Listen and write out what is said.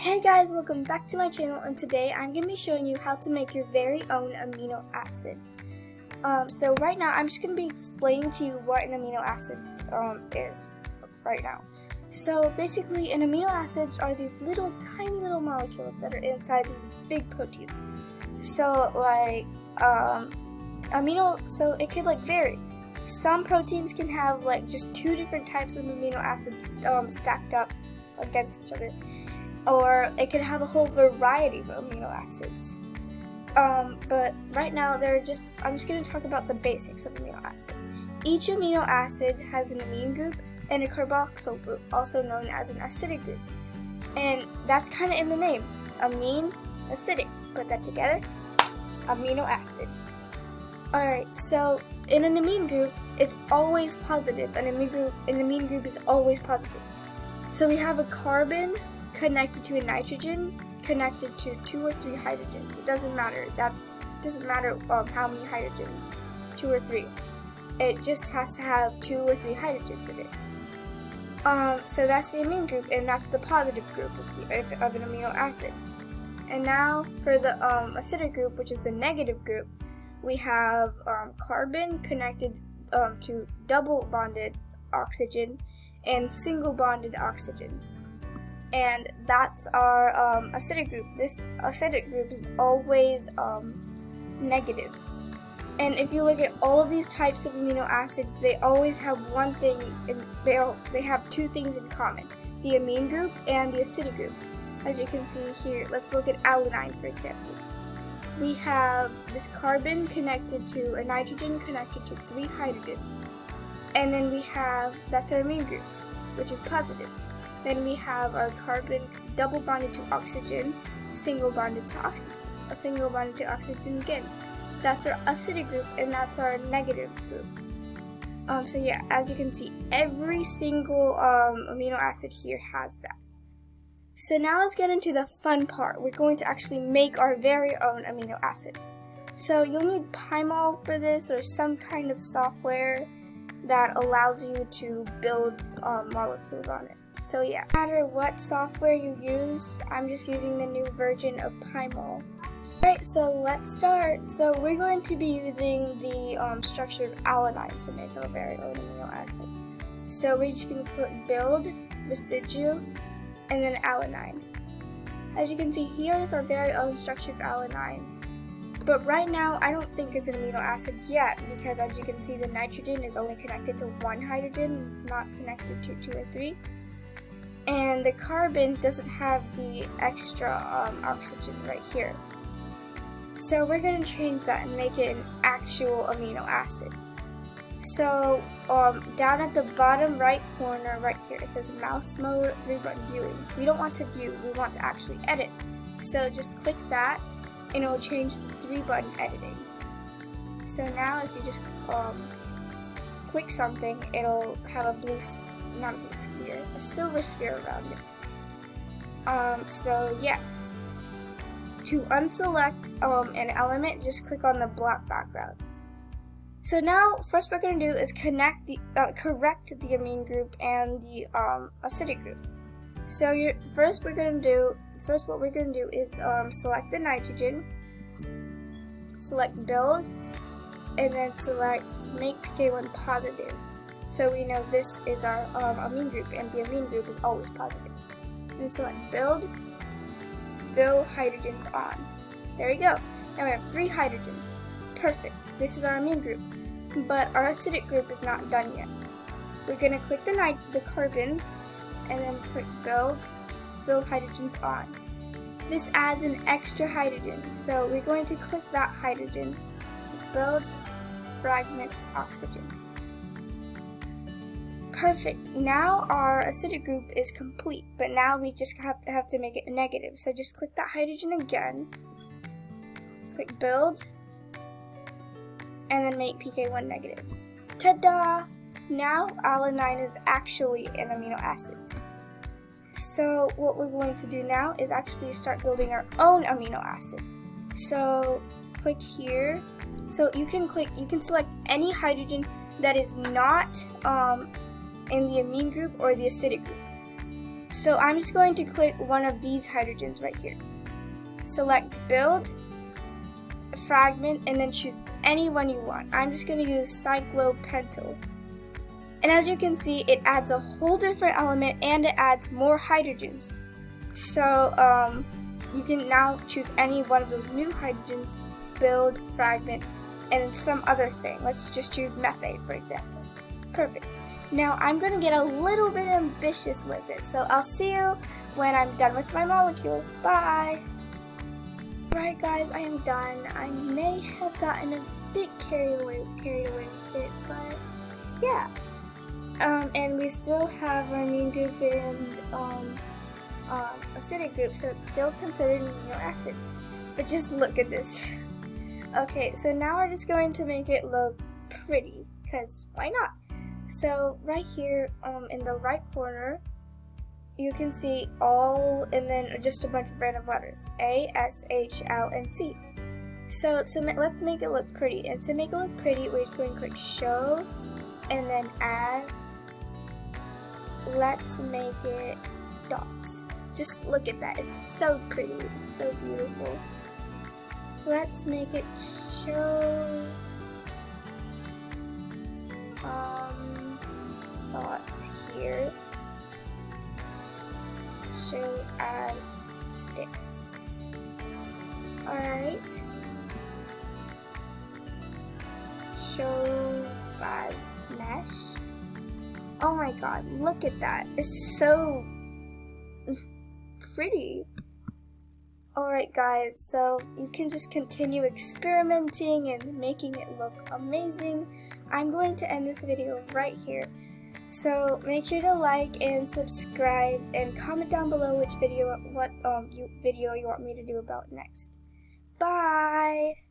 Hey guys, welcome back to my channel, and today I'm going to be showing you how to make your very own amino acid. So right now I'm just going to be explaining to you what an amino acid is right now. So basically an amino acids are these tiny little molecules that are inside these big proteins. So like so it could vary. Some proteins can have just two different types of amino acids stacked up against each other. Or it could have a whole variety of amino acids. But right now I'm just going to talk about the basics of amino acid. Each amino acid has an amine group and a carboxyl group, also known as an acidic group. And that's kind of in the name, amine, acidic. Put that together, amino acid. Alright, so in an amine group, it's always positive. An amine group is always positive. So we have a carbon connected to a nitrogen, connected to 2 or 3 hydrogens. It doesn't matter. Doesn't matter how many hydrogens, 2 or 3. It just has to have 2 or 3 hydrogens in it. So that's the amine group, and that's the positive group of an amino acid. And now for the acidic group, which is the negative group, we have carbon connected to double bonded oxygen and single bonded oxygen. And that's our acidic group. This acidic group is always negative. And if you look at all of these types of amino acids, they always have one thing, and they have two things in common: the amine group and the acidic group. As you can see here, let's look at alanine, for example. We have this carbon connected to a nitrogen connected to 3 hydrogens. And then that's our amine group, which is positive. Then we have our carbon double bonded to oxygen, single bonded to oxygen, a single bonded to oxygen again. That's our acidic group, and that's our negative group. So yeah, as you can see, every single amino acid here has that. So now let's get into the fun part. We're going to actually make our very own amino acid. So you'll need PyMOL for this, or some kind of software that allows you to build molecules on it. So yeah, no matter what software you use, I'm just using the new version of PyMOL. Alright, so let's start. So we're going to be using the structure of alanine to make our very own amino acid. So we're just going to put build, residue, and then alanine. As you can see, here is our very own structure of alanine. But right now, I don't think it's an amino acid yet, because as you can see, the nitrogen is only connected to 1 hydrogen, it's not connected to 2 or 3. And the carbon doesn't have the extra oxygen right here. So we're going to change that and make it an actual amino acid. So down at the bottom right corner right here, it says mouse mode 3-button viewing. We don't want to view, we want to actually edit. So just click that and it will change to 3-button editing. So now if you just click something, it'll have a silver sphere around it. So yeah. To unselect an element, just click on the black background. So now, first we're going to do is correct the amine group and the acidic group. So what we're going to do is select the nitrogen, select build, and then select make pK1 positive. So we know this is our amine group, and the amine group is always positive. Then select build, fill hydrogens on. There we go. Now we have 3 hydrogens. Perfect. This is our amine group. But our acidic group is not done yet. We're going to click the carbon, and then click build, fill hydrogens on. This adds an extra hydrogen, so we're going to click that hydrogen, build, fragment, oxygen. Perfect. Now our acidic group is complete, but now we just have to make it a negative. So just click that hydrogen again, click build, and then make pK1 negative. Ta-da! Now alanine is actually an amino acid. So what we're going to do now is actually start building our own amino acid. So click here. So you can select any hydrogen that is not in the amine group or the acidic group. So I'm just going to click one of these hydrogens right here. Select build, fragment, and then choose any one you want. I'm just going to use cyclopentyl. And as you can see, it adds a whole different element and it adds more hydrogens. So you can now choose any one of those new hydrogens, build, fragment, and some other thing. Let's just choose methane, for example. Perfect. Now I'm going to get a little bit ambitious with it, so I'll see you when I'm done with my molecule. Bye! Right guys, I am done. I may have gotten a bit carried away with it, but yeah. And we still have our amine group and acidic group, so it's still considered an amino acid. But just look at this. Okay, so now we're just going to make it look pretty, because why not? So right here in the right corner, you can see all, and then just a bunch of random letters, A, S, H, L, and C. So let's make it look pretty. And to make it look pretty, we're just going to click show, and then as, let's make it dots. Just look at that, it's so pretty, it's so beautiful. Let's make it show dots here. Show as sticks. Alright. Show as mesh. Oh my god, look at that. It's so pretty. Alright guys, so you can just continue experimenting and making it look amazing. I'm going to end this video right here. So make sure to like and subscribe and comment down below which video, what video you want me to do about next. Bye!